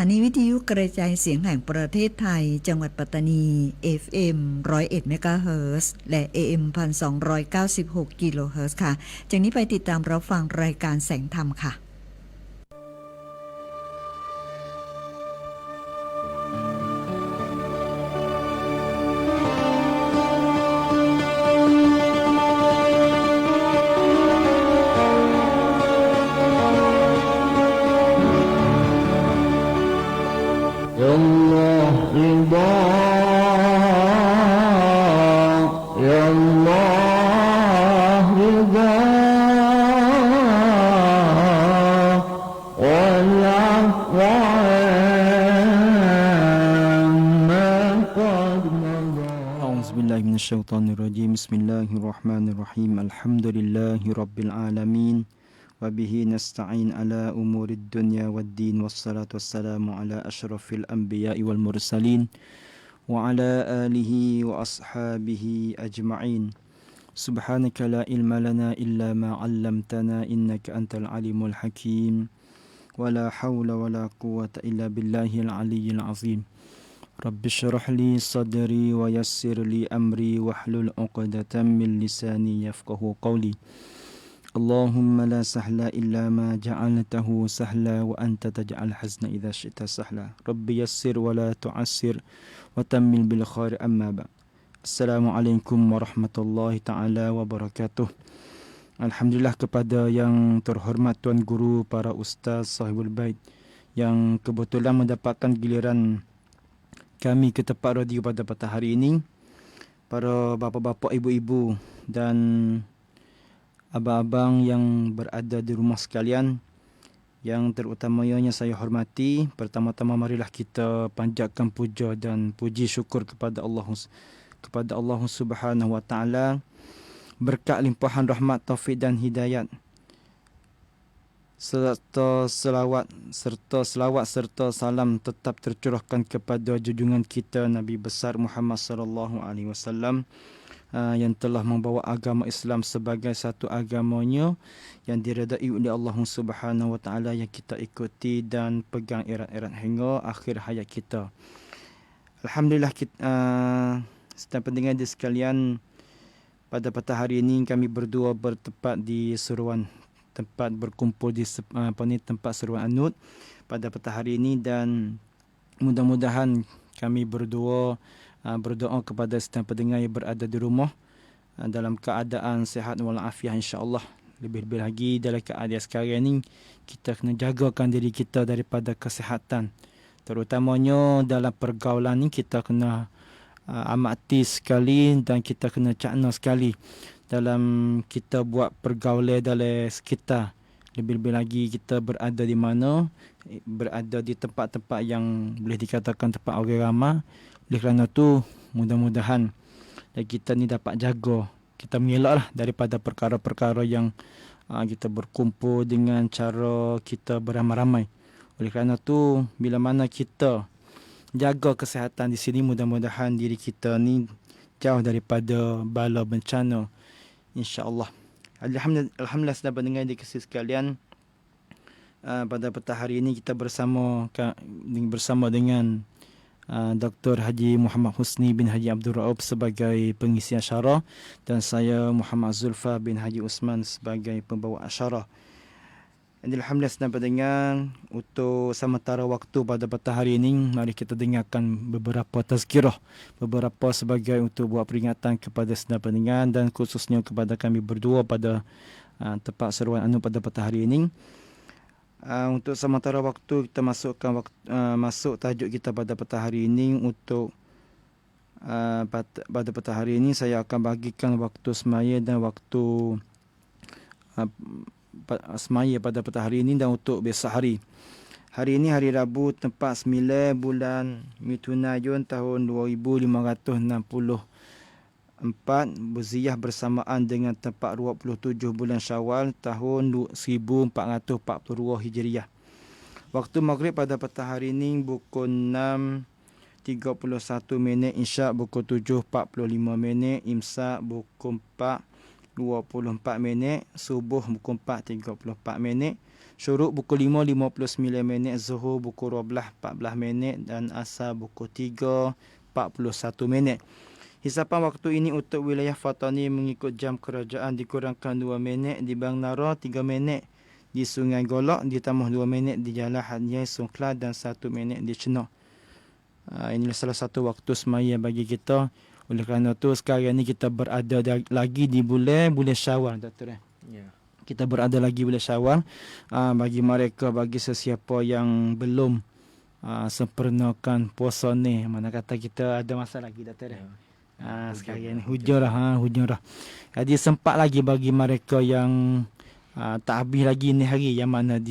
สถานีวิทยุกระจายเสียงแห่งประเทศไทยจังหวัดปัตตานี FM 101เมกะเฮิรตซ์และ AM 1296กิโลเฮิรตซ์ค่ะจากนี้ไปติดตามรับฟังรายการแสงธรรมค่ะSyaitanirrajim. Bismillahirrahmanirrahim. Alhamdulillahi rabbil alamin wa bihi nasta'in ala umurid dunya waddin wassalatu wassalamu ala asyrafil anbiya'i wal mursalin wa ala alihi wa ashabihi ajma'in. Subhanaka la ilma lana illa ma 'allamtana innaka antal alimul hakim. Wa la hawla wa la quwwata illa billahil aliyyil azim. Rabbi syrah li sadri wa yassir li amri wahlul 'uqdatam min lisani yafqahu qawli. Allahumma la sahla illa ma ja'altahu sahla wa anta taj'al hazna idza syi'ta sahla. Rabbi yassir wa la tu'assir wa tammil bil khair amma ba'. Assalamualaikum warahmatullahi taala wabarakatuh. Alhamdulillah kepada yang terhormat Tuan Guru, para ustaz sahibul bait yang kebetulan mendapatkan giliran kami ke tempat radio pada petang hari ini, para bapa-bapa, ibu-ibu dan abang-abang yang berada di rumah sekalian, yang terutamanya saya hormati. Pertama-tama marilah kita panjatkan puja dan puji syukur kepada Allah Subhanahu wa taala, berkat limpahan rahmat, taufik dan hidayat, serta selawat serta salam tetap tercurahkan kepada junjungan kita Nabi besar Muhammad sallallahu alaihi wasallam yang telah membawa agama Islam sebagai satu agamanya yang diredai oleh Allah Subhanahu wa taala, yang kita ikuti dan pegang erat-erat hingga akhir hayat kita. Alhamdulillah, sedang pendengar di sekalian, pada petang hari ini kami berdua bertempat di seruan tempat berkumpul di tempat seruan Anud pada petang hari ini, dan mudah-mudahan kami berdua berdoa kepada setiap pendengar yang berada di rumah dalam keadaan sihat walafiat insya-Allah. Lebih-lebih lagi dalam keadaan sekarang ini, kita kena jagakan diri kita daripada kesihatan, terutamanya dalam pergaulan ni kita kena amati sekali dan kita kena cakna sekali dalam kita buat pergaulan dalam sekitar. Lebih-lebih lagi kita berada di mana, berada di tempat-tempat yang boleh dikatakan tempat orang ramai. Oleh kerana tu, mudah-mudahan kita ni dapat jaga, kita mengelaklah daripada perkara-perkara yang kita berkumpul dengan cara kita beramai-ramai. Oleh kerana tu, bila mana kita jaga kesihatan di sini, mudah-mudahan diri kita ni jauh daripada bala bencana, insya-Allah. Alhamdulillah sedang pendengar di kasih sekalian, pada petang hari ini kita bersama dengan Dr. Haji Muhammad Husni bin Haji Abdul Raub sebagai pengisi asyarah, dan saya Muhammad Zulfa bin Haji Usman sebagai pembawa asyarah. Alhamdulillah sedang pendengar, untuk sementara waktu pada petang hari ini, mari kita dengarkan beberapa tazkirah, beberapa sebagai untuk buat peringatan kepada sedang pendengar dan khususnya kepada kami berdua pada tempat seruan Anu pada petang hari ini. Untuk sementara waktu kita masuk tajuk kita pada petang hari ini. Untuk pada petang hari ini saya akan bagikan waktu semaya dan waktu semaya pada petang hari ini dan untuk besok hari. Hari ini hari Rabu, tepat 9 bulan Mithunayun tahun 2564, Berziyah bersamaan dengan tepat 27 bulan Syawal tahun 1442 Hijriah. Waktu maghrib pada petang hari ini pukul 6.31, Isyak pukul 7.45, Imsak pukul 4.24, Subuh pukul 4.34, Syuruk pukul 5 59 minit, Zuhur pukul 12 14 minit dan Asar pukul 3 41 minit. Hisapan waktu ini untuk wilayah Fatani mengikut jam kerajaan dikurangkan 2 minit, di Bang Nara 3 minit, di Sungai Golok ditambah 2 minit, di Jalan Hanyai Songkla dan 1 minit di Chenok. Inilah salah satu waktu semaya bagi kita. Oleh kerana tu sekarang ni kita berada lagi di bulan Syawal, Doktor. Ya. Kita berada lagi bulan Syawal. Bagi mereka, bagi sesiapa yang belum sempurnakan puasa ni, mana kata kita ada masa lagi, Doktor. Ya. Sekarang ni hujung dah. Jadi sempat lagi bagi mereka yang tak habis lagi ni hari yang mana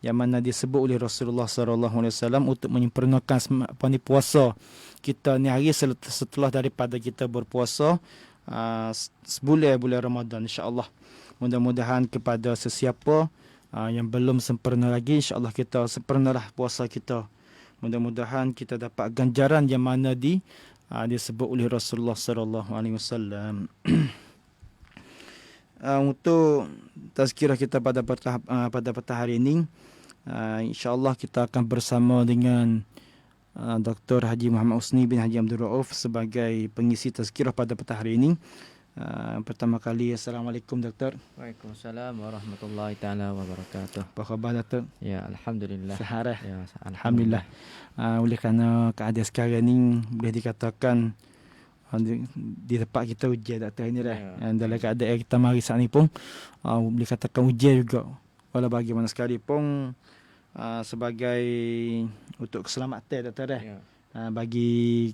yang mana disebut oleh Rasulullah SAW untuk menyempurnakan puasa kita ni hari setelah daripada kita berpuasa bulan Ramadan, insya-Allah. Mudah-mudahan kepada sesiapa yang belum sempurna lagi, insya-Allah kita sempurnalah puasa kita. Mudah-mudahan kita dapat ganjaran yang mana disebut oleh Rasulullah SAW. Untuk tazkirah kita pada petang hari ini, insya-Allah kita akan bersama dengan Dr. Haji Muhammad Usni bin Haji Abdul Rauf sebagai pengisi tazkirah pada petang hari ini. Pertama kali, Assalamualaikum, Doktor. Waalaikumsalam warahmatullahi taala wabarakatuh. Apa khabar, Doktor? Ya, alhamdulillah. Sehat. Ya, Alhamdulillah. Oleh kerana keadaan sekarang ni boleh dikatakan di tempat kita hujan, Doktor, ni dah. Dalam keadaan kita mari saat ni pun boleh katakan hujan juga. Walau bagaimana sekalipun sebagai untuk keselamatan, Doktor, Ya. bagi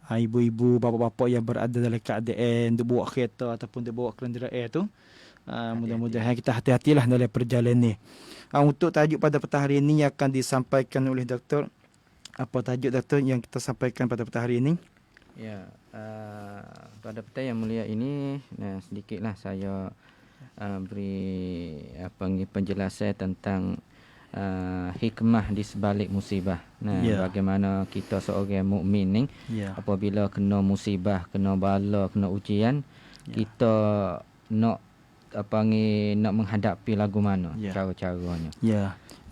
ibu-ibu, bapa-bapa yang berada dalam keadaan duk bawa kereta ataupun duk bawa kenderaan tu, mudah-mudahan kita hati-hatilah dalam perjalanan ni. Untuk tajuk pada petang hari ini yang akan disampaikan oleh Doktor, apa tajuk, Doktor, yang kita sampaikan pada petang hari ini? Ya, pada petang yang mulia ini, sedikitlah saya beri penjelasan tentang hikmah di sebalik musibah. Bagaimana kita seorang mukmin ni apabila kena musibah, kena bala, kena ujian, kita nak nak menghadapi lagu mana cara-caranya.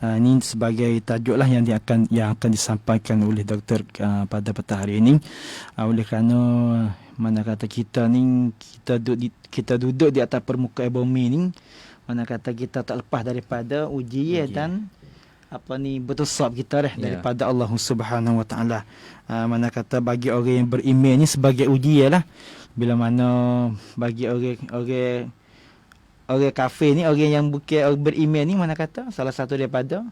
Ini sebagai tajuk lah yang akan disampaikan oleh Doktor pada petang hari ini. Oleh kerana mana kata kita ni kita duduk di atas permukaan bumi ni, mana kata kita tak lepas daripada ujian dan betul-betul kita daripada Allah Subhanahu Wa Taala. Mana kata bagi orang yang beriman ni sebagai ujian lah. Bila mana bagi orang kafir ni, orang yang bukan beriman ni, mana kata salah satu daripada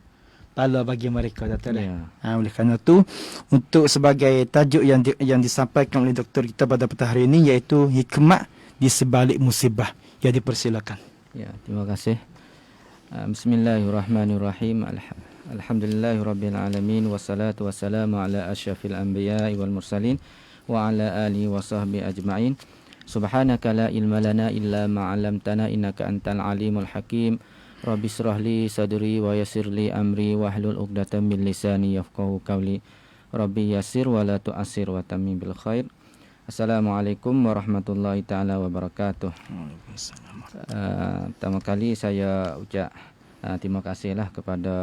bala bagi mereka, Doktor. Oleh kerana tu, untuk sebagai tajuk yang disampaikan oleh Doktor kita pada petang hari ini, iaitu hikmah di sebalik musibah. Jadi persilakan. Ya, terima kasih. Bismillahirrahmanirrahim. Alhamdulillahirabbil alamin, wassalatu wassalamu ala asyrafil anbiya'i wal mursalin wa ala alihi wa sahbihi ajma'in. Subhanaka la ilma lana illa ma 'allamtana innaka antal alimul hakim. Rabbi shrah li sadri wa yassir li amri wahlul 'uqdatam min lisani yafqahu qawli. Rabbi yassir wa la tu'assir wa tammim bil khair. Assalamualaikum warahmatullahi taala wabarakatuh. Pertama kali saya ucap terima kasihlah kepada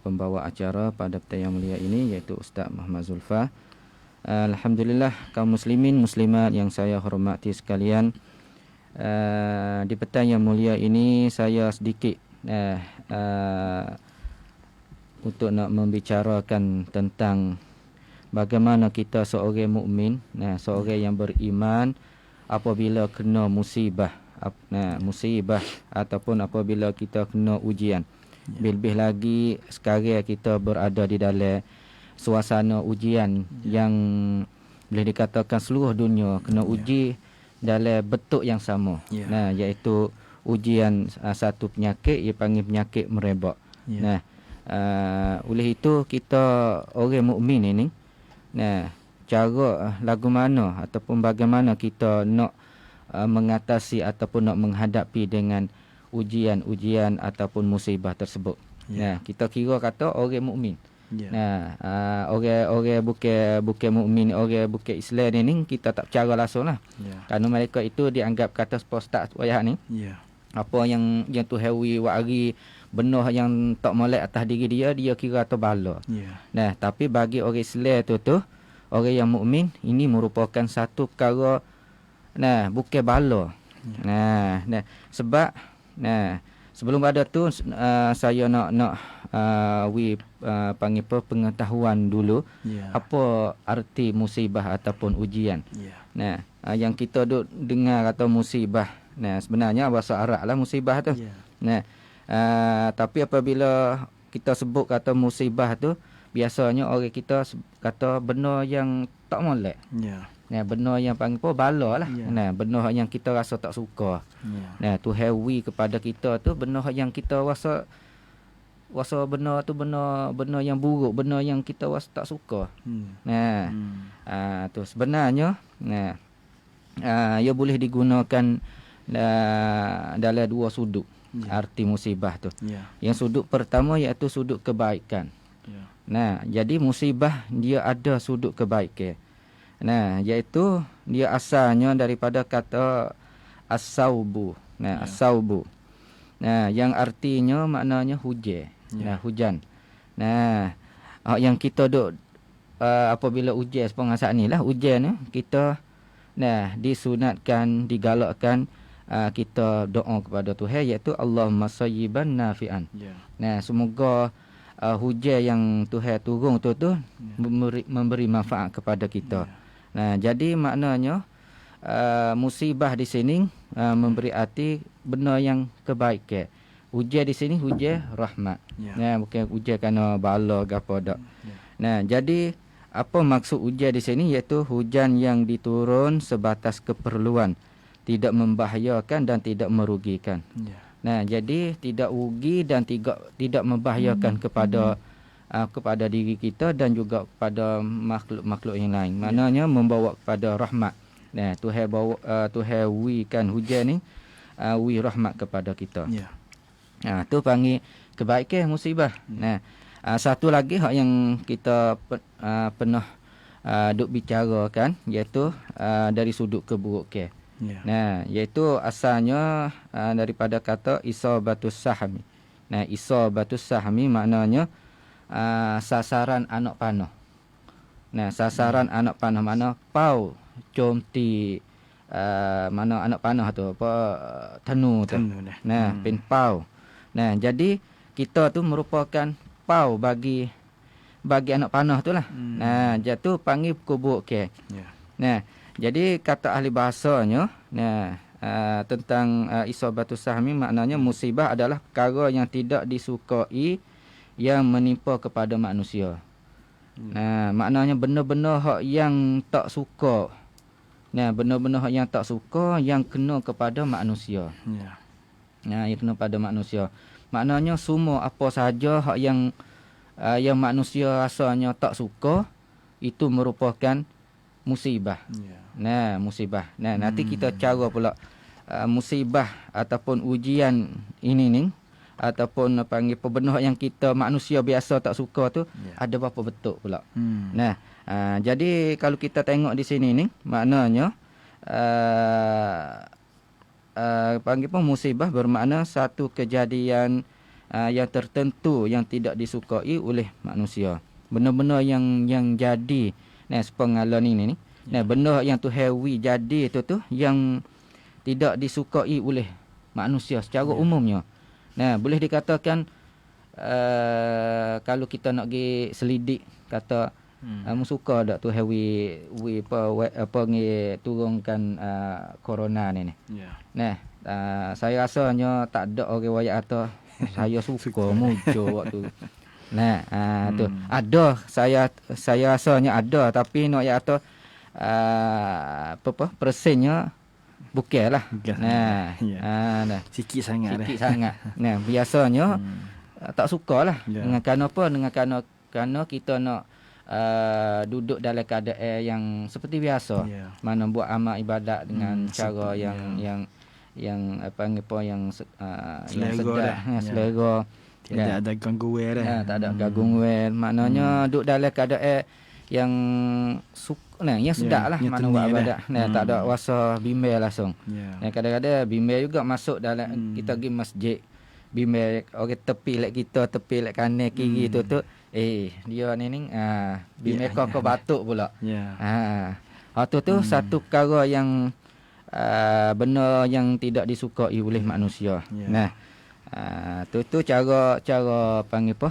pembawa acara pada petang yang mulia ini, iaitu Ustaz Muhammad Zulfa. Alhamdulillah, kaum muslimin muslimat yang saya hormati sekalian, di petang yang mulia ini saya sedikit untuk nak membicarakan tentang bagaimana kita seorang mukmin, seorang yang beriman, apabila kena musibah ataupun apabila kita kena ujian. Lebih lagi sekarang kita berada di dalam suasana ujian yang boleh dikatakan seluruh dunia kena uji dalam bentuk yang sama. Iaitu ujian satu penyakit, ia panggil penyakit merebak. Oleh itu kita orang mukmin ini, cara lagu mana ataupun bagaimana kita nak mengatasi ataupun nak menghadapi dengan ujian-ujian ataupun musibah tersebut. Kita kira kata orang mukmin. Orang bukan mukmin, orang bukan Islam ni kita tak percaya langsung lah. Kerana mereka itu dianggap kata postak wayah ni. Apa yang tu hewi wari benuh yang tak molek atas diri dia kira tu bala. Ya. Nah, tapi bagi orang Islam tu orang yang mukmin ini merupakan satu perkara bukan bala. Nah, sebab sebelum ada tu saya nak panggil pengetahuan dulu apa arti musibah ataupun ujian. Nah, yang kita duk dengar kata musibah. Nah, sebenarnya bahasa Arab lah musibah tu. Nah, tapi apabila kita sebut kata musibah tu, biasanya orang kita kata benda yang tak molek. Nah, benda yang panggil apa bala lah. Nah, benda yang kita rasa tak suka. Nah, tu heavy kepada kita tu benda yang kita rasa benda tu benda yang buruk, benda yang kita rasa tak suka. Nah, tu sebenarnya ia boleh digunakan dalam dua sudut arti musibah tu. Yang sudut pertama iaitu sudut kebaikan. Nah, jadi musibah dia ada sudut kebaikan. Nah, iaitu dia asalnya daripada kata as-saubu. Nah, as-saubu. Nah, yang artinya maknanya hujan. Nah, hujan. Nah, yang kita duk apabila hujan sepengasat ni lah, hujan ni kita disunatkan, digalakkan kita doa kepada Tuhan iaitu Allahumma sayyiban nafi'an. Nah, semoga hujan yang Tuhan turun tu memberi manfaat kepada kita. Nah, jadi maknanya musibah di sini memberi arti benda yang kebaikan. Hujan di sini hujan rahmat. Nah, bukan hujan kerana bala ke apa dak. Nah, jadi apa maksud hujan di sini iaitu hujan yang diturun sebatas keperluan, tidak membahayakan dan tidak merugikan. Nah, jadi tidak rugi dan tidak membahayakan kepada diri kita dan juga kepada makhluk-makhluk yang lain. Maknanya membawa kepada rahmat. Nah, Tuhan wikan hujan ni wi rahmat kepada kita. Tu panggil kebaikan musibah. Nah, satu lagi hak yang kita pernah duk bicarakan iaitu dari sudut keburukan. Nah, iaitu asalnya daripada kata isabatus sahmi. Nah, isabatus sahmi maknanya sasaran anak panah. Nah, sasaran anak panah mana pau comti mana anak panah tu apa thanu tu. Nah, pin pau. Nah, jadi kita tu merupakan pau bagi anak panah tu lah. Nah, jatuh panggil kubuk ke. Nah, jadi kata ahli bahasanya tentang isabatus sahmi maknanya musibah adalah perkara yang tidak disukai yang menimpa kepada manusia. Nah, maknanya benda-benda hak yang tak suka. Nah, benda-benda hak yang tak suka yang kena kepada manusia. Nah, yang kena pada manusia. Maknanya semua apa sahaja hak yang manusia rasanya tak suka itu merupakan musibah. Nah, musibah. Nah, nanti kita cara pula musibah ataupun ujian ini ni ataupun panggil benda yang kita manusia biasa tak suka tu ada berapa bentuk pula. Nah, jadi kalau kita tengok di sini ni maknanya panggil musibah bermakna satu kejadian yang tertentu yang tidak disukai oleh manusia. Benda-benda yang jadi sepengalan ini ni. Nah, benda yang tu heavy jadi tu yang tidak disukai oleh manusia secara umumnya. Nah, boleh dikatakan kalau kita nak pergi selidik kata suka tak tu heavy apa ngi turunkan corona ni. Nah, saya rasanya tak ada orang wayak kata saya suka muncul waktu. Nah, tu ada saya rasanya ada tapi nak kata persennya bukanlah. Nah, sikit sangat. Nah, biasanya tak sukalah. Dengan kenapa? Dengan kerana kita nak duduk dalam keadaan yang seperti biasa. Mana buat amal ibadat dengan cara yang sedap, selera. Tidak ada gangguan dah. Tak ada gangguan. Maknanya duduk dalam keadaan yang yang sedap lah yang mana tenang buat dah. ibadat. Nah, tak ada wasa bimbel langsung. Ya. Kadang-kadang bimbel juga masuk dalam kita pergi masjid. Bimbel orang tepi lek kita, tepi lek kanan kiri tu dia ni bimbel kau batuk pula. Ya. Tu satu perkara yang benda yang tidak disukai oleh manusia. Ya. Nah, tu cara panggil apa?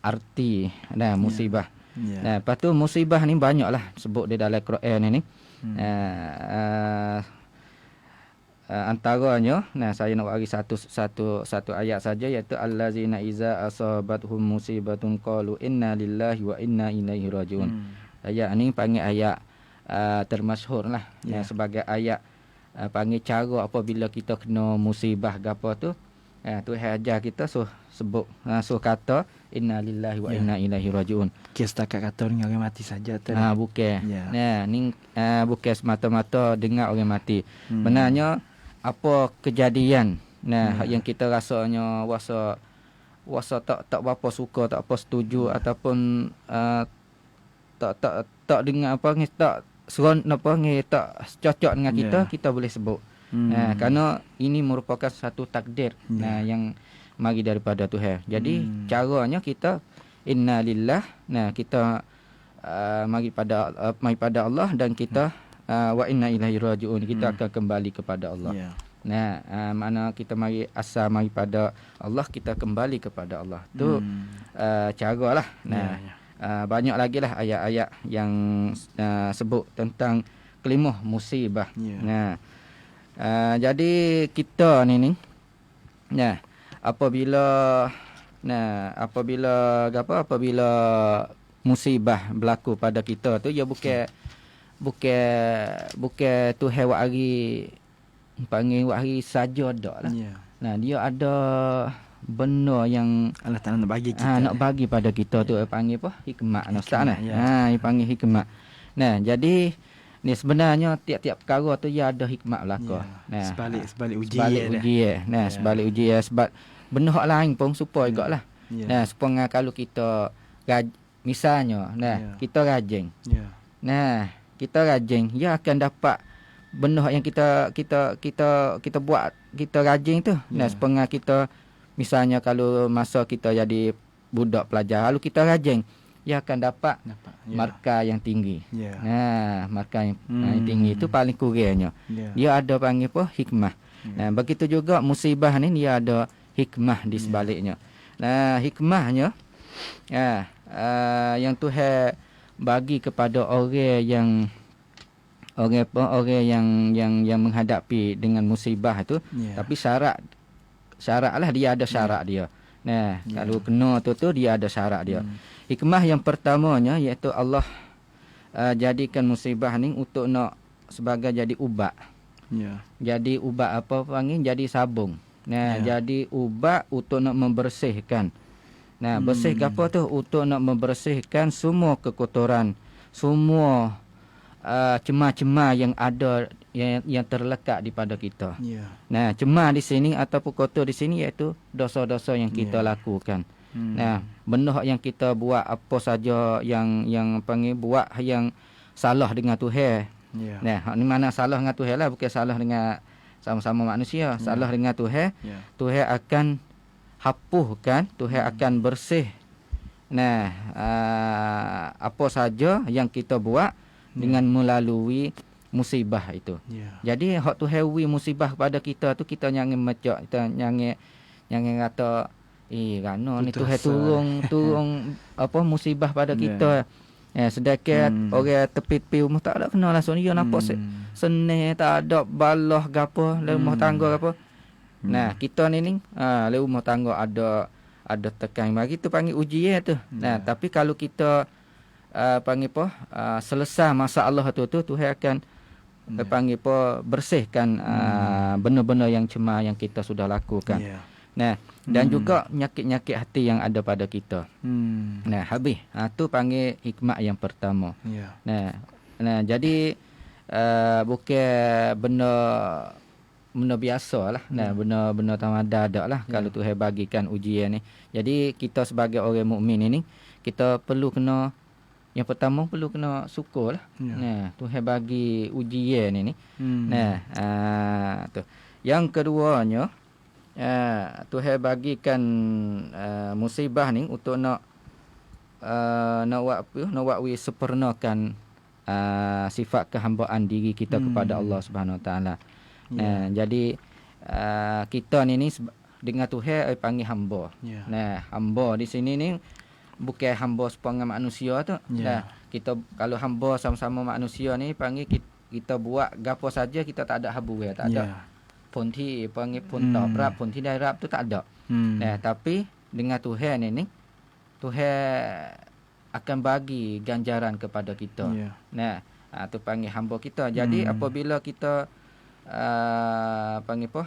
Arti musibah. Ya. Nah, lepas tu musibah ni banyaklah sebut di dalam Quran ni. Antaranya, saya nak bagi satu ayat saja, iaitu allazina iza asabathum musibatun qalu inna lillahi wa inna ilaihi rajiun. Ayat ni panggil ayat termasyhur lah. Sebagai ayat panggil cara apabila kita kena musibah gapo tu. Tuhan ajar kita sebut kata inna lillahi wa inna ilaihi rajiun. Kes setakat kata dengan orang mati saja tu. Bukan. Ni bukan semata-mata dengar orang mati. Benarnya apa kejadian yang kita rasanya wasa tak berapa suka, tak apa setuju ataupun tak dengar apa ni, tak seron apa ni, tak cocok dengan kita boleh sebut. Kerana ini merupakan satu takdir yang mari daripada Tuhan. Jadi caranya kita inna lillah, kita mari pada Allah, dan kita wa inna ilaihi rajiun, kita akan kembali kepada Allah. Mana kita mari pada Allah, kita kembali kepada Allah. Tu caralah. Banyak lagi lah ayat-ayat yang sebut tentang kalimah musibah. Jadi kita ni apabila musibah berlaku pada kita tu, ya bukan Tuhan wak hari panggil wak hari saja dak lah. Dia ada benda yang Allah Taala nak bagi kita. Nak bagi pada kita tu panggil apa? Hikmat. Ustaz nah. Dia panggil hikmat. Jadi ni sebenarnya tiap-tiap perkara tu dia ada hikmat belaka. Sebalik uji. Sebalik uji sebab benda hak lain pun supaya gaklah. Supaya kalau kita misalnya kita rajin. Kita rajin, dia akan dapat benda yang kita buat, kita rajin tu. Supaya kita misalnya kalau masa kita jadi budak pelajar, lalu kita rajin, dia akan dapat markah yang tinggi. Markah yang tinggi itu paling kurangnya. Dia ada panggil apa? Hikmah. Begitu juga musibah ni, dia ada hikmah di sebaliknya. Hikmahnya yang Tuhan bagi kepada orang yang menghadapi dengan musibah tu, tapi syaratlah dia ada syarat dia. Kalau kena tu dia ada syarat dia. Hikmah yang pertamanya iaitu Allah jadikan musibah ni untuk nak sebagai jadi ubat. Jadi ubat apa panggil? Jadi sabung. Jadi ubat untuk nak membersihkan. Bersih apa tu? Untuk nak membersihkan semua kekotoran, semua cemar-cemar yang ada yang terlekat di pada kita. Cemar di sini ataupun kotor di sini iaitu dosa-dosa yang kita lakukan. Benda yang kita buat apa saja yang panggil buat yang salah dengan Tuhan. Ni mana salah dengan Tuhan lah, bukan salah dengan sama-sama manusia. Salah dengan Tuhan. Tuhan akan hapuskan, Tuhan akan bersih. Apa saja yang kita buat dengan melalui musibah itu. Jadi hak Tuhan wi musibah pada kita tu, kita jangan mecak, kita jangan kata kerana ni Tuhan turun apa musibah pada kita. Sedangkan orang tepi-tepi rumah tak ada kena langsung dia nampak senang, tak ada balah gapo rumah tangga gapo. Kita ni le rumah tangga ada tekan bagi tu panggil ujian tu. Tapi kalau kita panggil apa selesai masalah tu Tuhan akan panggil apa bersihkan benda-benda yang cemar yang kita sudah lakukan. Dan juga nyakit-nyakit hati yang ada pada kita. Habis. Tu panggil hikmat yang pertama. Jadi bukan benda benda biasa lah. Nah, benda tamada dak lah kalau Tuhan bagikan ujian ni. Jadi kita sebagai orang mukmin ini kita perlu kena, yang pertama perlu kena syukur lah. Nah, Tuhan bagi ujian ni. Nah, tu. Yang keduanya, Tuhan bagikan musibah ni untuk nak buat sempurnakan sifat kehambaan diri kita kepada Allah Subhanahu Wa Taala. Nah, jadi kita ni dengan Tuhan panggil hamba. Nah, hamba di sini ni bukan hamba sepanjang manusia tu. Nah, kita kalau hamba sama-sama manusia ni panggil kita buat gapo saja kita tak ada habu ya, tak ada. Ponti panggil ponta rap, ponti daerah tu tak ada. Nah, tapi dengan Tuhan ni Tuhan akan bagi ganjaran kepada kita. Nah, tu panggil hamba kita. Jadi apabila kita panggil apa?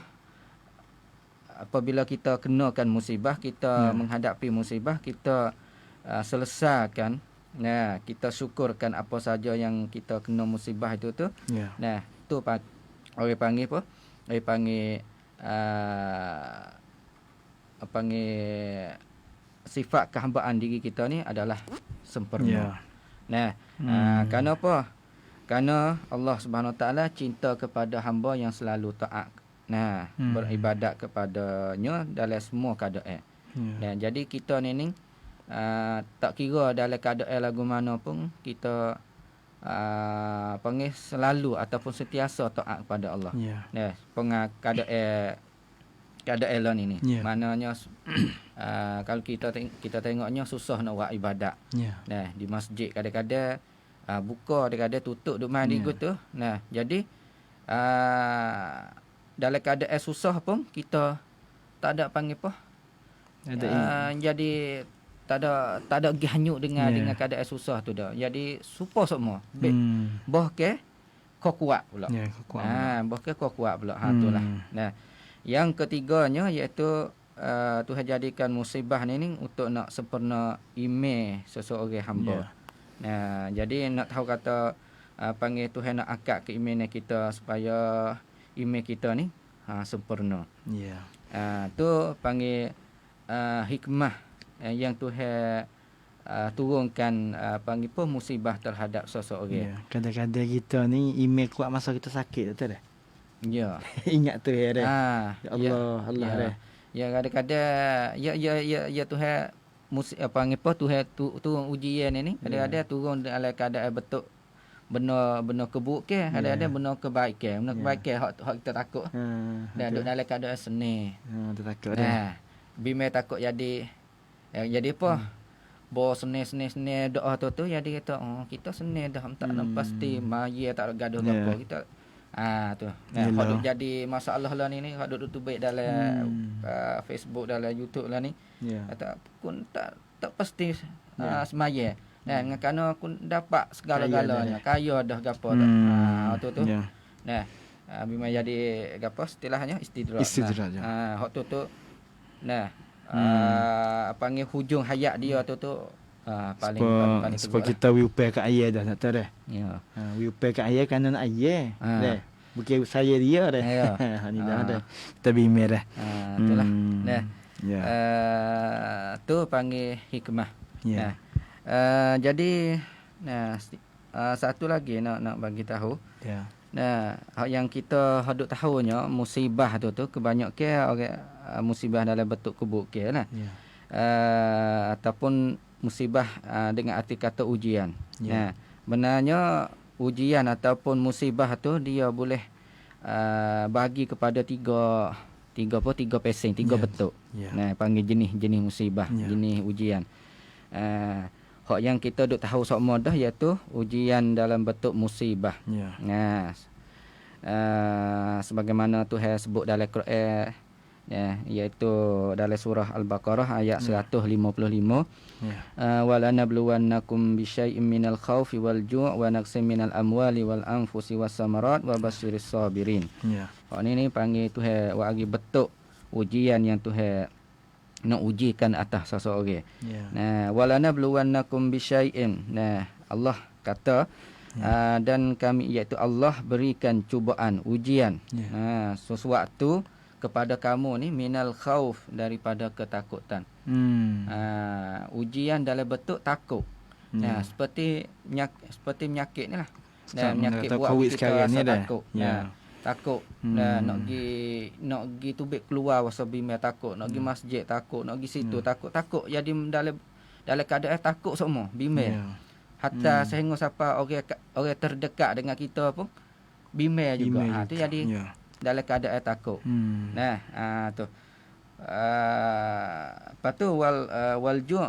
Apabila kita kenakan musibah, kita menghadapi musibah, kita selesaikan. Nah, kita syukurkan apa saja yang kita kena musibah itu tu. Nah, tu orang panggil apa? Orang panggil panggil sifat kehambaan diri kita ni adalah sempurna. Nah, kerana apa? Kerana Allah Subhanahu Wa Taala cinta kepada hamba yang selalu taat. Nah, beribadat kepadanya dalam semua keadaan. Dan jadi kita ni tak kira dalam keadaan lagu mana pun kita panggil selalu ataupun sentiasa taat kepada Allah. Nah, keadaan lah ni. Maknanya kalau kita tengoknya susah nak buat ibadat. Nah, di masjid kadang-kadang buka, kadang-kadang tutup duk mandi tu. Nah, jadi dalam keadaan susah pun kita tak ada panggil apa? Jadi tak ada hanyut dengan keadaan susah tu dah. Jadi supa semua. Boh ke kau kuat pula. Boh ke kau kuat pula. Itulah. Nah, yang ketiganya iaitu Tuhan jadikan musibah ni untuk nak sempurna iman seseorang hamba. Nah, jadi nak tahu kata panggil Tuhan nak akad keimanan kita supaya iman kita ni sempurna. Tu panggil hikmah yang Tuhan turunkan panggil apa musibah terhadap seseorang. Kadang-kadang kita ni iman kuat masa kita sakit betul tak? Ya. Ingat tu ya dah. Allah dah. Ya, kadang-kadang ya Tuhan panggil apa Tuhan turun ujian ni kadang-kadang turun dalam keadaan betul benar kebuk ke, ada benar kebaikan. Benar kebaikan hak kita takut. Dan duduk dalam keadaan senang. Tu takut dah. Bima takut jadi apa? Bo senang doa tu jadi kata kita senang dah tak nak pasti maya tak gaduh gapo kita. Tu. Hak duk jadi masalah lah ni hak duk tubik dalam Facebook, dalam YouTube lah ni. Kata kun tak pasti semaya. Dengan kerana aku dapat segala-galanya. Kaya dah gapo dah. Tu. Nah, bima jadi gapo istilahnya istidraj. Hak tu. Nah, panggil hujung hayat dia tu paling sebab kita wiupai kat ayah dah tak tahu dah. Wiupai kat ayah kerana nak ayah. Dah. Bukan saya dia dah. Ni dah. Kita bima dah. Itulah. Nah. Tu panggil hikmah. Nah. Jadi satu lagi nak bagi tahu. Nah, yang kita hadut tahunya musibah tu kebanyakan orang musibah dalam bentuk kubuk lah. Ataupun musibah dengan arti kata ujian. Nah, benarnya ujian ataupun musibah tu dia boleh bagi kepada tiga pesen, tiga bentuk. Nah, panggil jenis musibah, jenis ujian. Hak yang kita duk tahu semua dah iaitu ujian dalam bentuk musibah. Nah, sebagaimana Tuhan sebut dalam Quran iaitu dalam surah Al-Baqarah ayat 155. Walanabluwannakum bisyai'im minal khaufi wal ju' wa naqsim minal amwali wal anfusi was samarat wa basyiris sabirin. Hak ni panggil Tuhan bagi bentuk ujian yang Tuhan nak ujikan atas seseorang. Nah, walanabluwannakum bisyai'in. Nah, Allah kata Dan kami iaitu Allah berikan cubaan, ujian. Sesuatu kepada kamu ni minal khauf, daripada ketakutan. Ujian dalam bentuk takut. Seperti penyakit ni lah. Penyakit buat kita rasa takut. Takut nak pergi tubik keluar wasa bimel takut, nak pergi masjid takut, nak pergi situ takut jadi dalam keadaan takut semua bimel. Hatta sehingga siapa orang terdekat dengan kita pun bimel juga. Tu jadi dalam keadaan takut. Tu. Lepas tu wal ju'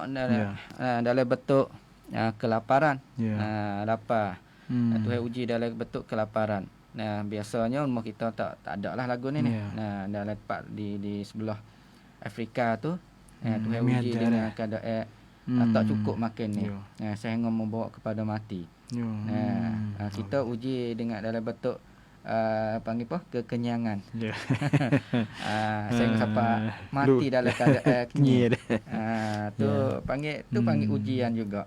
dalam bentuk kelaparan. Lapar. Tuhan uji dalam bentuk kelaparan. Biasanya rumah kita tak ada lah lagu ni. Dah lepak di sebelah Afrika tu. Tuhan uji dengan keadaan tak cukup makan ni. Sehingga membawa kepada mati. Kita uji dengan dalam bentuk panggil apa? Kekenyangan. Sehingga sampai mati dalam keadaan kenyang. Tu panggil ujian juga.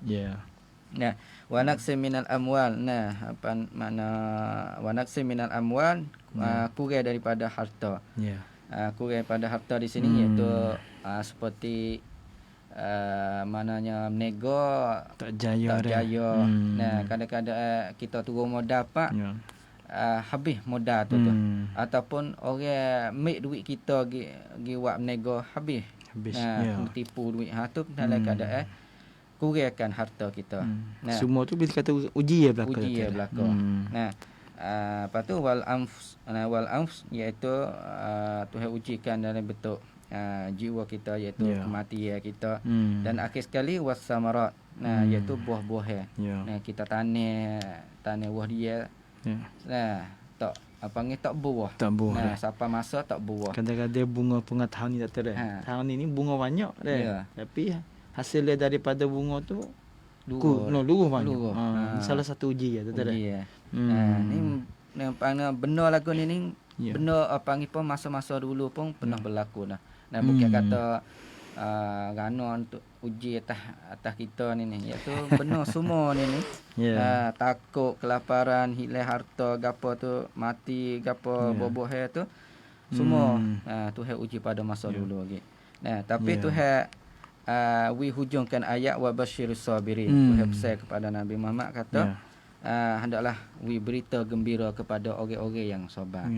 Wa naqsim minal amwal. Apa makna wa naqsim minal amwal? Kurang daripada harta. Kurang daripada harta di sini iaitu seperti mananya nego tak jaya. Kadang-kadang kita turun modal pak habis modal tu. Ataupun orang make duit kita gi buat nego habis. Tipu duit tu dalam keadaan kurangkan harta kita. Semua tu bila kata uji ya belaka. Lepas tu wal anfus iaitu Tuhan ujikan dalam bentuk jiwa kita, iaitu kematian kita. Dan akhir sekali wasamarat, iaitu buah-buah. Kita tanam buah dia. Tak tak buah. Sampai masa tak buah. Kadang-kadang bunga tahun ni tak terang. Tahun ni bunga banyak dah. Tapi hasil daripada bunga tu luruh banyak. Salah satu uji ya, betul tak? Ni benar lagu ni benar panggil pun masa-masa dulu pun pernah berlaku dah. Bukan kata gano untuk uji atas kita ni iaitu benar semua ni. Takut, kelaparan, hilang harta, gapo tu mati, gapo boboh tu semua Tuhan uji pada masa dulu lagi. Tapi Tuhan hujungkan ayat wa basyirus sabirin. Tuhan pesan kepada Nabi Muhammad kata hendaklah berita gembira kepada orang-orang yang sabar.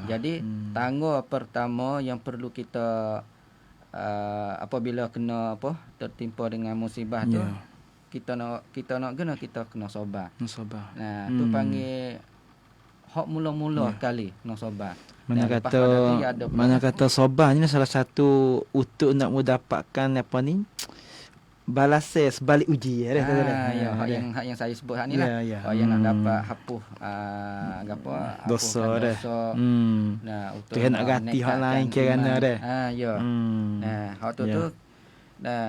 Jadi tangga pertama yang perlu kita apabila kena tertimpa dengan musibah tu kita nak kena sabar. Tu panggil hak mula-mula kali kena sabar. Mana kata sabar ni salah satu untuk nak mendapatkan apa ni balasan sebalik uji hak yang saya sebut hak ni lah. Yang nak dapat hapus dosa. Tuhan nak ganti hak lain kerana dah. Hak tu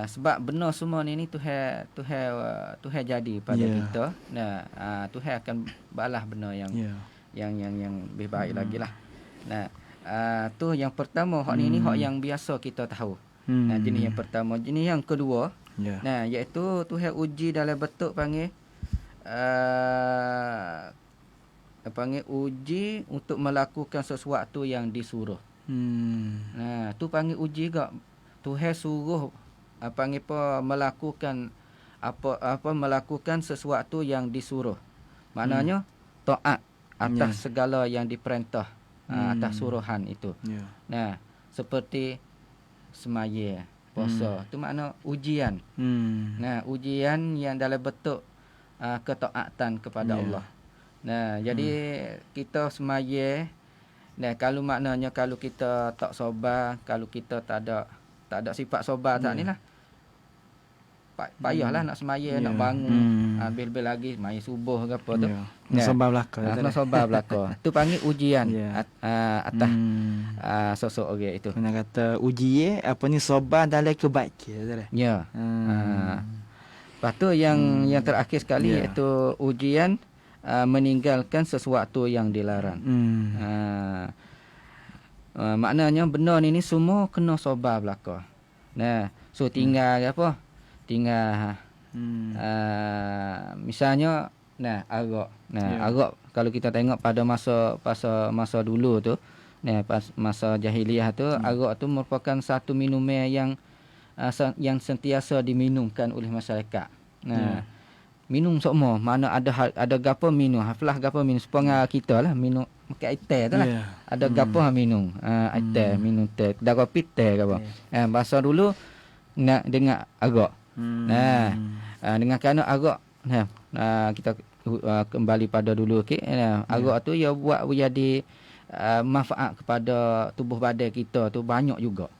sebab benar semua ni Tuhan jadi pada kita. Tuhan akan balas benar yang lebih baik lagi lah. Tu yang pertama, hak ni hak yang biasa kita tahu. Jenis yang pertama. Jenis yang kedua, iaitu Tuhan uji dalam bentuk panggil uji untuk melakukan sesuatu yang disuruh. Tu panggil uji gak. Tuhan suruh melakukan melakukan sesuatu yang disuruh. Maknanya taat atas segala yang diperintah, atas suruhan itu. Seperti semaya, puasa, tu makna ujian. Ujian yang dalam bentuk ketaatan kepada Allah. Jadi kita semaya, kalau maknanya kalau kita tak sabar, kalau kita tak ada sifat sabar tak ni lah, payahlah nak semaya, nak bangun, bil-bil lagi semaya subuh ke apa tu. Nak sabar belaka. Tu panggil ujian atas sosok orang itu. Kena kata uji apa ni sabar dalam kebaikan. Lepas tu yang terakhir sekali iaitu ujian meninggalkan sesuatu yang dilarang. Maknanya benda ni semua kena sabar belaka. So tinggal apa? Tinggal misalnya Nah, arak. Nah, Ya. arak kalau kita tengok pada masa dulu tu, nah pas masa jahiliah tu, arak tu merupakan satu minuman yang sentiasa diminumkan oleh masyarakat. Nah, minum semua, mana ada gapo minum, haflah gapo minum sepengah kita lah minum makan air teh tu lah. Ya. Ada gapo minum, air teh, minum teh, dah kopi teh gapo. Bahasa dulu nak dengar arak. Nah, dengan kerana arak, kita kembali pada dulu okey. Arak tu ia buat jadi manfaat kepada tubuh badan kita tu banyak juga.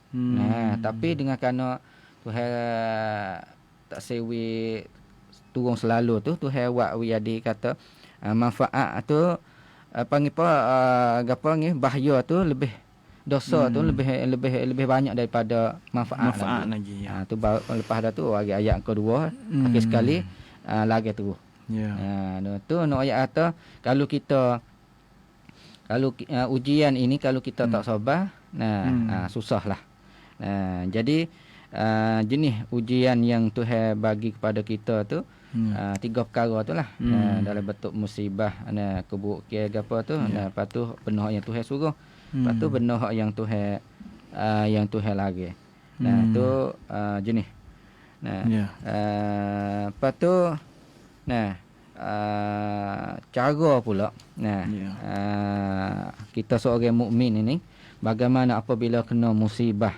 Tapi dengan kerana Tuhan tak sewi turun selalu tu, Tuhan buat jadi kata manfaat tu panggil apa gapo ni, bahaya tu lebih dosa tu lebih banyak daripada manfaat lagi. Ya. tu lepas dah tu ayat kedua akhir sekali lagi terus. Ya. Tu ayat kata kalau ujian ini kalau kita tak sabar, susahlah. Jadi jenis ujian yang Tuhan bagi kepada kita tu 3 perkara tu lah. Dalam bentuk musibah, keburukan apa tu, lepas tu benar yang Tuhan suruh, lepas tu benar yang Tuhan lagi. Tu jenis. Lepas tu cara pula kita seorang mukmin ini bagaimana apabila kena musibah,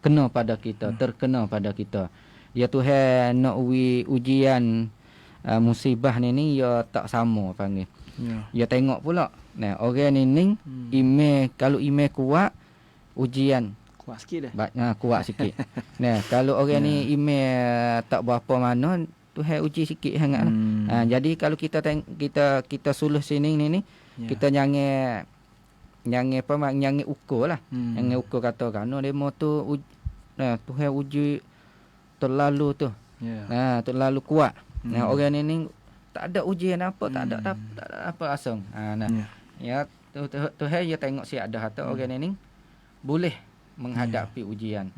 kena pada kita, terkena pada kita. Ya Tuhan nak ujian musibah ni ya tak sama panggil. Ya tengok pula. Orang ni kalau iman kuat, ujian Kuat sikit dah. kuat sikit. Kalau orang ni iman tak berapa mana, Tuhan uji sikit sangat. Jadi kalau kita suluh sini ni kita jangan ukur lah. Jangan ukur kata kerana demo tu Tuhan uji terlalu tu. Terlalu kuat. Orang ni tak ada ujian apa, tak ada apa asam. Ya Tuhan dia tengok si ada kata orang ni boleh menghadapi ujian.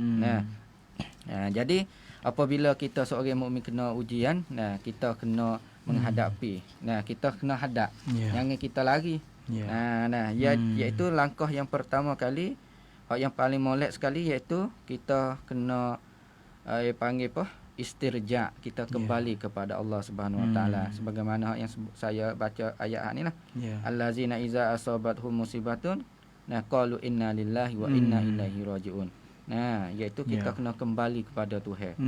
Jadi apabila kita seorang mukmin kena ujian, kita kena menghadapi. Kita kena hadap. Jangan kita lari. Iaitu langkah yang pertama kali, yang paling molek sekali iaitu kita kena panggil apa? Istirja, kita kembali kepada Allah Subhanahu Wa Taala. Sebagaimana yang saya baca ayat ni lah. Allazina iza asabathum musibatun qalu inna lillahi wa inna ilaihi rajiun. Iaitu kita kena kembali kepada Tuhan.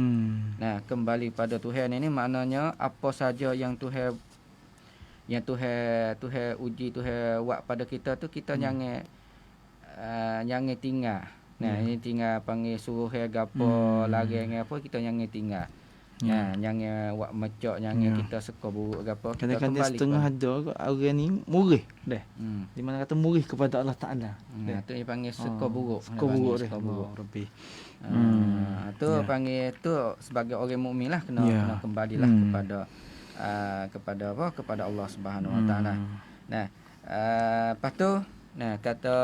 Kembali kepada Tuhan ini maknanya apa saja yang Tuhan uji, Tuhan buat pada kita tu kita jangan tinggal. Ini tinggal panggil suruh gapo lari apa kita jangan tinggal. Jangan buat mecok, jangan kita suka buruk gapo. Kadang-kadang setengah ada orang ni murih dah. Di mana kata murih kepada Allah Taala. Tu yang panggil suka buruk. Suka buruk dah. Lebih. Tu panggil tu sebagai orang mukmin lah kena kembalilah kepada Allah Subhanahu Wa Taala. Lepas tu kata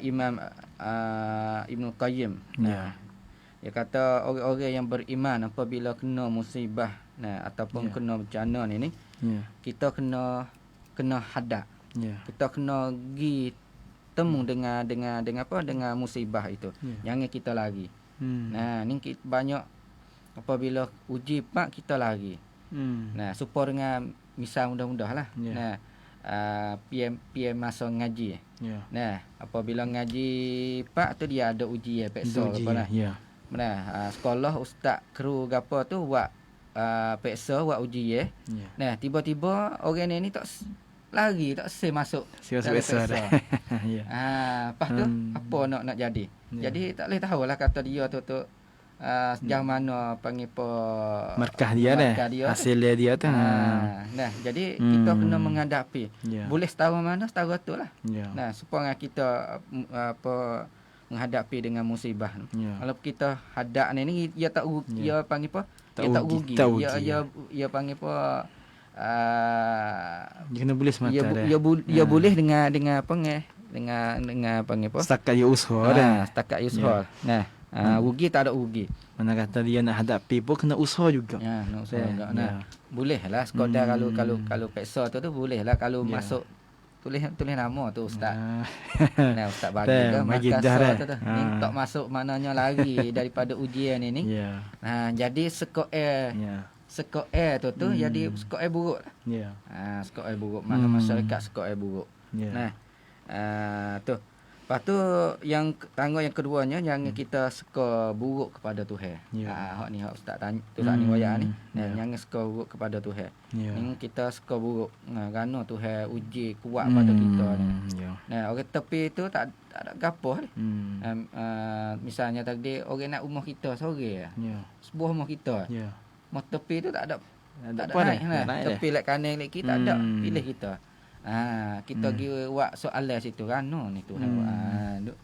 Imam Ibn Qayyim, dia kata orang-orang yang beriman apabila kena musibah ataupun kena bencana ni kita kena hadap. Kita kena pergi temu dengan musibah itu. Jangan kita lari. Ni banyak apabila uji pak kita lari. Supaya dengan misal mudah-mudah lah. PM masa ngaji. Apabila ngaji pak tu dia ada ujian peksa apa lah. Sekolah ustaz kru gapo tu buat peksa buat ujian. Tiba-tiba orang ni tak lari, tak masuk. Peksa dah. Lepas tu apa nak jadi? Jadi tak boleh tahulah kata dia tu sejauh mana panggil apa markah dia dah. Hasil dia tu. Jadi kita kena menghadapi. Boleh setahun mana setahun tu lah. Supaya kita menghadapi dengan musibah. Kalau kita hadap ni dia tak dia panggil apa? Dia tak rugi. Dia panggil apa? Dia kena boleh semata dah. Dia boleh dengan apa dengan panggil apa? Setakat dia usaha dah. Setakat dia usaha. Rugi tak ada rugi. Mana kata dia nak hadapi pun kena usaha juga. Ya, nak usaha Eh, juga. ya. Nah, boleh lah sekadar Hmm. kalau peksa tu boleh lah kalau Ya. masuk tulis nama tu ustaz. Ah. Nah, ustaz bagi ke Bagi dah Makassar dah. tu tu. Ni tak masuk maknanya lari daripada ujian ni. Ya. Jadi sekoe Ya. tu jadi sekoe buruk lah. Ya. Sekoe buruk mana masyarakat sekoe buruk. Ya. Nah, tu. Lepas tu yang tangga yang keduanya jangan kita suka buruk kepada Tuhan. Ya. Hak ni hak ustaz tanya tu ni wayah ni. Nah, Ya. jangan suka buruk kepada Tuhan. Ya. Ni kita suka buruk. Kerana Tuhan uji kuat pada kita ni. Ya. Nah, orang tepi tu tak ada gapo. Hmm. Misalnya tadi orang nak rumah kita sore. Ya. Sebuah rumah kita. Ya. Rumah tepi tu tak ada Tak naik. tak naik dah. Tepi lek kanan lek kita tak ada Hmm. pilih kita. Kita pergi buat soalan situ rano ni Tuhan. Duk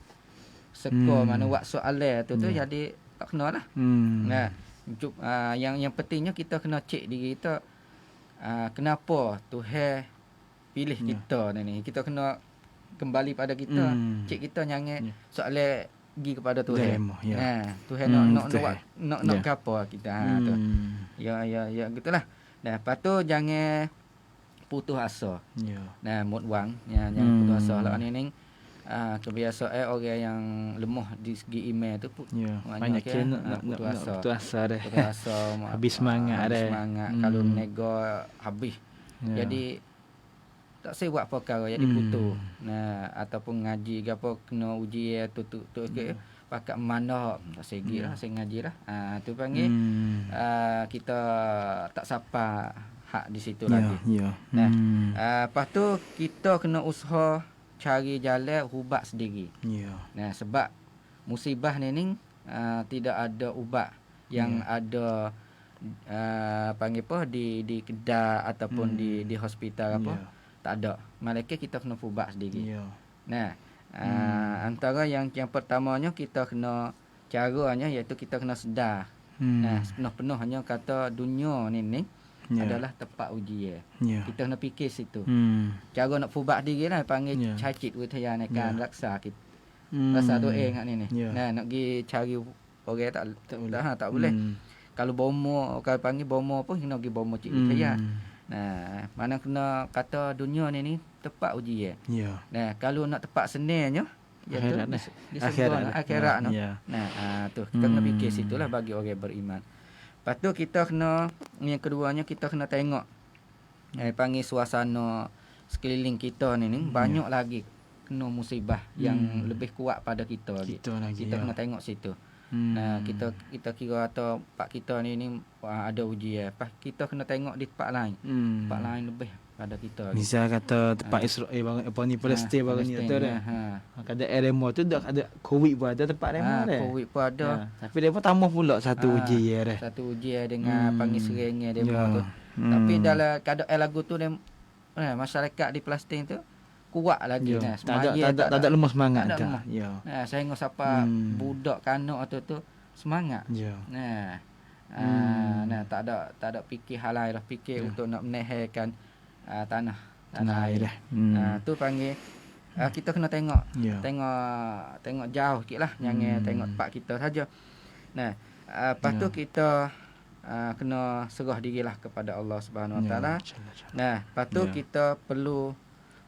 seko mana buat soalan tu jadi tak kena lah. Nah, yang pentingnya kita kena cek diri kita kenapa Tuhan pilih kita ni. Kita kena kembali pada kita, cek kita jangan soalan pergi kepada Tuhan. Tuhan nak gapo kita tu. Ya gitulah. Nah, lepas tu jangan putus asa. Ya. Nah, mood wang jangan putus asa lah ni. Kebiasaan orang yang lemah di segi email tu Ya. banyak Banyak kena nak putus asa dah. Putus asa Habis semangat dah. semangat kalau nego habis. Ya. Jadi tak saya buat perkara jadi putus. Nah, ataupun ngaji ke apa kena uji tu ke pakat mana tak segi lah saya ngaji lah. Tu panggil kita tak sapa hak di situ lagi. Ya. Nah, lepas tu kita kena usaha cari jalan ubat sendiri. Ya. Nah, sebab musibah ni tidak ada ubat yang ada panggil apa di kedai ataupun di hospital apa. Tak ada. Malaikat kita kena ubat sendiri. Ya. Nah, antara yang pertamanya kita kena caranya iaitu kita kena sedar. Nah, penuh-penuhnya kata dunia ni adalah tempat ujian. Ya. Kita kena fikir situ. Cara nak fubak diri lah panggil cacit withaya kan laksa kita. Rasa tu ingat ni. Nah, nak pergi cari orang tak boleh. Kalau bomo kalau panggil bomo pun kena pergi bomo cik withaya. Nah, mana kena kata dunia ni tempat ujian. Ya. Nah, kalau nak tempat senangnya Akhirat dah. akhirat no. Ya. Nah, tu kita kena fikir situlah bagi orang beriman. Lepas tu kita kena yang keduanya kita kena tengok panggil suasana sekeliling kita ni banyak lagi kena musibah yang lebih kuat pada kita lagi. Kita kena tengok situ. Nah, kita kira atau pak kita ni ada ujian. Lepas kita kena tengok di tempat lain. Tempat lain lebih pada kita lagi. Misal kata tempat Israel apa ni Palestin baru ni tu dah. Kada remo tu dah ada COVID pun ada tempat remo dah. COVID pun ada. Tapi dia pun tambah pula satu ujian dah. Satu ujian dengan panggil seringnya demo tu. Tapi dalam keadaan lagu tu dia masyarakat di Palestin tu kuat lagi nah. Tak ada lemah semangat tak. dah. Ya. Nah, saya ngos siapa budak kanak tu semangat. Ya. Nah. Nah, tak ada fikir hal lain lah, fikir untuk nak menaikkan tanah air dah. Tu panggil kita kena tengok. Ya. Tengok jauh sikitlah, jangan tengok tempat kita saja. Nah, lepas tu kita kena serah dirilah kepada Allah Subhanahu Wa Taala. Nah, lepas tu kita perlu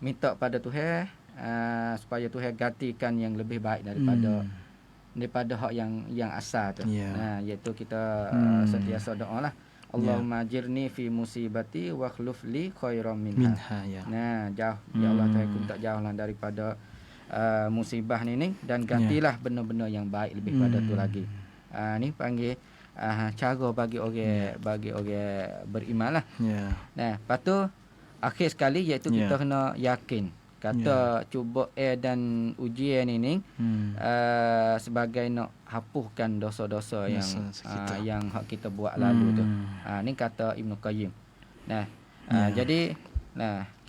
minta pada Tuhan supaya Tuhan gantikan yang lebih baik daripada hak yang asal tu. Nah, iaitu kita sentiasa doa lah. Allahumma ajirni fi musibati wa khluf li khairan minha. Nah, jauh ya Allah Tuhan aku tak jauh lah daripada musibah ni dan gantilah benda-benda yang baik lebih pada tu lagi. Ni panggil cara bagi orang beriman lah. Nah, lepas tu akhir sekali iaitu kita kena yakin kata cuba dan ujian ini sebagai nak hapuskan dosa-dosa yang hak kita buat lalu tu. Ni kata Ibnu Qayyim. Nah, jadi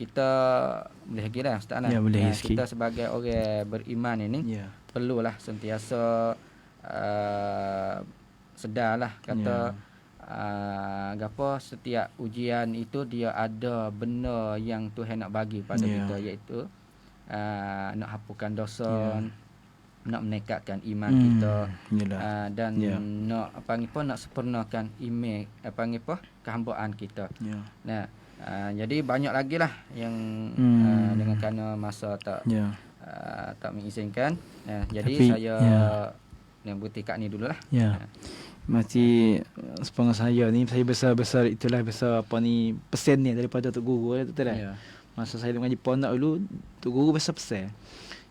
kita boleh lagi dah ustaz lah. Kita sebagai orang beriman ini perlulah sentiasa sedarlah kata gapo setiap ujian itu dia ada benda yang Tuhan nak bagi pada kita iaitu nak hapuskan dosa nak meningkatkan iman kita Yalah. dan Ya. nak nak sempurnakan iman kehambaan kita. Ya. Nah, jadi banyak lagi lah yang dengan kerana masa Ya. tak mengizinkan. Jadi Tapi, saya yang berhenti kat ni dululah. Ya. Masih sepengah saya ni, saya besar itulah besar apa ni pesen ni daripada Tok Guru tu tak? Ya. Masa saya mengaji pondok dulu, Tok Guru besar pesen.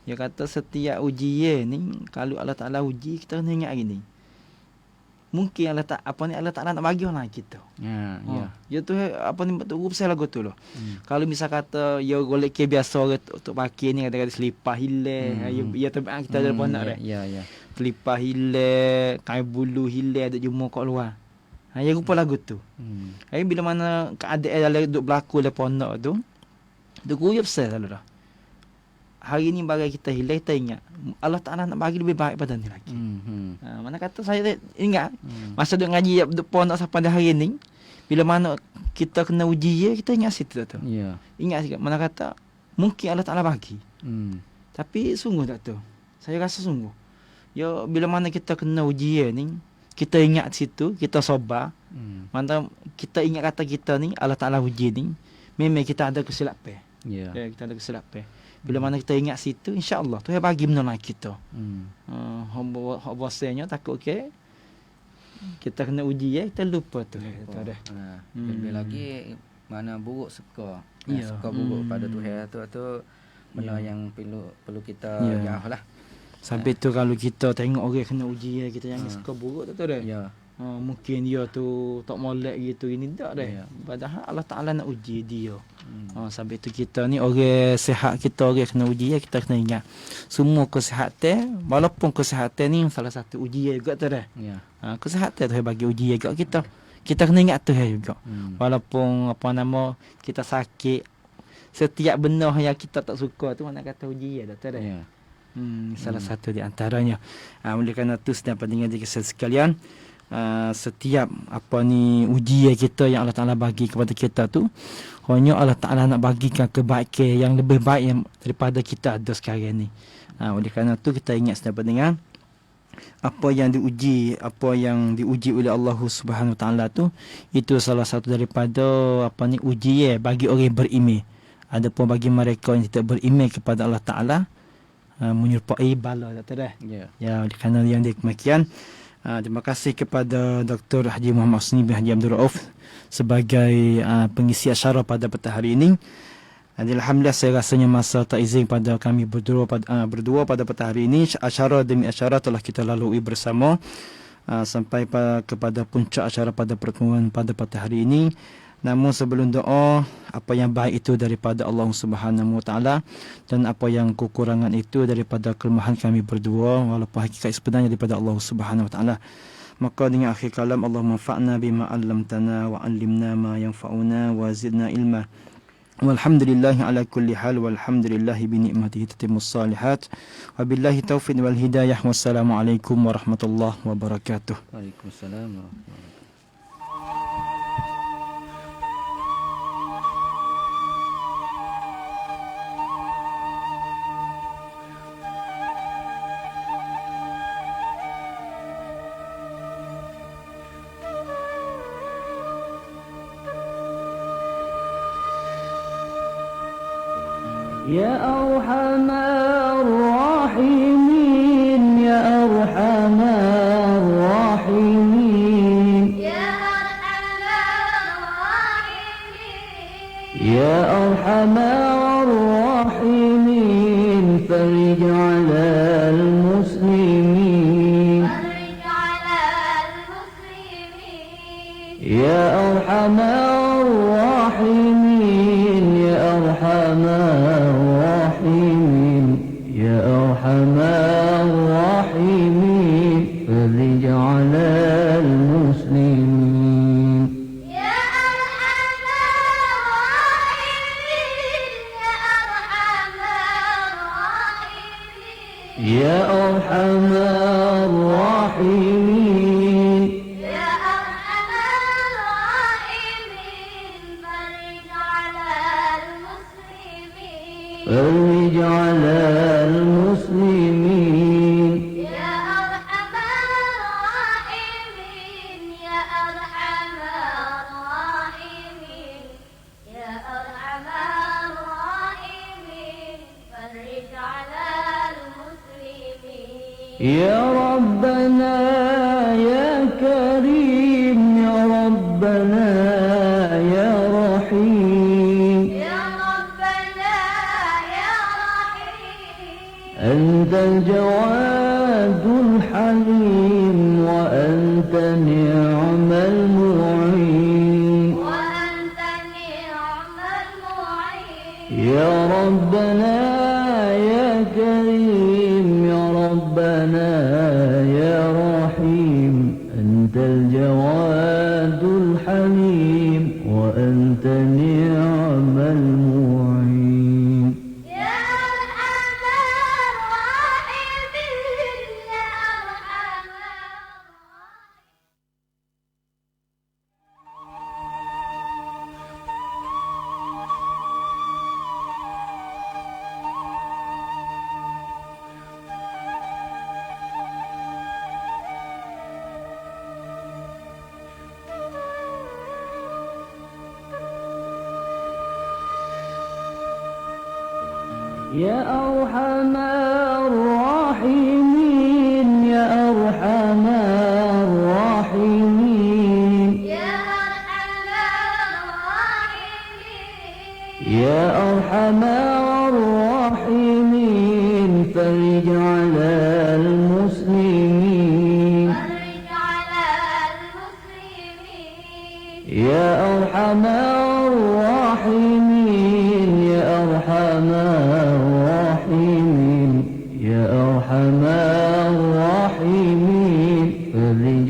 Dia kata setiap ujian ni kalau Allah Taala uji kita kena ingat gini. Mungkin Allah Taala nak bagi orang lain kita. Ya. Ya tu apa ni Tok Guru pesen lagu tu loh. Kalau misal kata ya golek ke biasa orang untuk pakai ni kata-kata selipar hilang, ya tabiat kita ada pondok dah. Ya. Selipar hilang, kain bulu hilang duk jumpa kat luar. Ya rupa lagu tu. Hari bila mana keadaan dalam duk berlaku dalam pondok tu, Tok Guru ya pesen selalu dah. Hari ni bagai kita hilang, kita ingat Allah Ta'ala nak bagi lebih baik pada ni lagi. Mana kata saya ingat masa duk ngaji duk pondok sampai hari ni, bila mana kita kena uji ya, kita ingat situ tu. Ya. Ingat sikit mana kata mungkin Allah Ta'ala bagi. Tapi sungguh tak tu. Saya rasa sungguh. Ya bila mana kita kena ujian ni, kita ingat situ, kita sabar. Mana kita ingat kata kita ni Allah Ta'ala uji ni, memang kita ada kesilapan. Ya. Kita ada kesilapan. Bila mana kita ingat situ, insya-Allah Tuhan bagi menolong kita. Bahasanya takut ke kita kena uji ya, kita lupa tu. Tak ada. Lebih lagi mana buruk suka. Ya. Suka buruk pada Tuhan tu benda yang perlu kita jauh lah. Sampai tu kalau kita tengok orang kena uji ya, kita jangan suka buruk tak ada. Ya. Mungkin dia tu tak molek gitu ini tak dah. Ya. Padahal Allah Taala nak uji dia. Sampai tu kita ni orang sihat, kita orang kena uji ya, kita kena ingat. Semua kesihatan, walaupun kesihatan ni salah satu ujian juga tu dah. Ya. Kesihatan tu bagi ujian juga kita. Kita kena ingat tu juga. Walaupun kita sakit, setiap benda yang kita tak suka tu mana kata ujian dah tu dah. Ya. Salah satu di antaranya. Oleh kerana tu sedang pendengar sekalian, setiap ujian kita yang Allah Ta'ala bagi kepada kita tu, hanya Allah Ta'ala nak bagikan kebaikan yang lebih baik yang daripada kita ada sekarang ni. Oleh kerana tu kita ingat sedang pendengar, apa yang diuji oleh Allah Subhanahu Wa Ta'ala tu, itu salah satu daripada ujian bagi orang beriman. Adapun bagi mereka yang tidak beriman kepada Allah Ta'ala, menyerupai bala tak dah. Ya, kerana yang demikian, terima kasih kepada Dr. Haji Muhammad Husni bin Haji Abdul Rauf sebagai pengisi acara pada petang hari ini. Alhamdulillah saya rasanya masa tak izin pada kami berdua pada petang hari ini. Acara demi acara telah kita lalui bersama sampai kepada puncak acara pada pertemuan pada petang hari ini. Namun sebelum doa, apa yang baik itu daripada Allah Subhanahu Wa Taala dan apa yang kekurangan itu daripada kelemahan kami berdua, walaupun hakikat sebenarnya daripada Allah Subhanahu Wa Taala. Maka dengan akhir kalam, Allahumma fa'na bima 'allamtana wa 'allimna ma yanfa'una wa zidna ilma. Walhamdulillahi ala kulli hal, walhamdulillahi bi ni'matihi tatimmus salihat. Wabillahi taufiq wal hidayah. Wassalamualaikum warahmatullahi wabarakatuh. Waalaikumsalam warahmatullahi. يا أرحم الراحمين يا أرحم الراحمين يا أرحم الراحمين فرج على المسلمين يا أرحم الراحمين يا أرحم الراحمين يا أرحم الراحمين فرج على المسلمين يا أرحم الراحمين فرج على المسلمين يا ربنا يا كريم يا ربنا يا رحيم يا ربنا يا رحيم أنت الجواد الحليم وأنت نعم المعين وأنت نعم المعين يا ربنا يا كريم يا ربنا يا رحيم أنت الجواد الحليم وأنت نعم المعين يا أرحم الراحمين يا أرحم الراحمين يا أرحم الراحمين يا أرحم الراحمين يا أرحم الراحمين يا أرحم الراحمين فرج على المسلمين فرج على المسلمين يا أرحم الراحمين يا أرحم الراحمين يا أرحم الراحمين فرج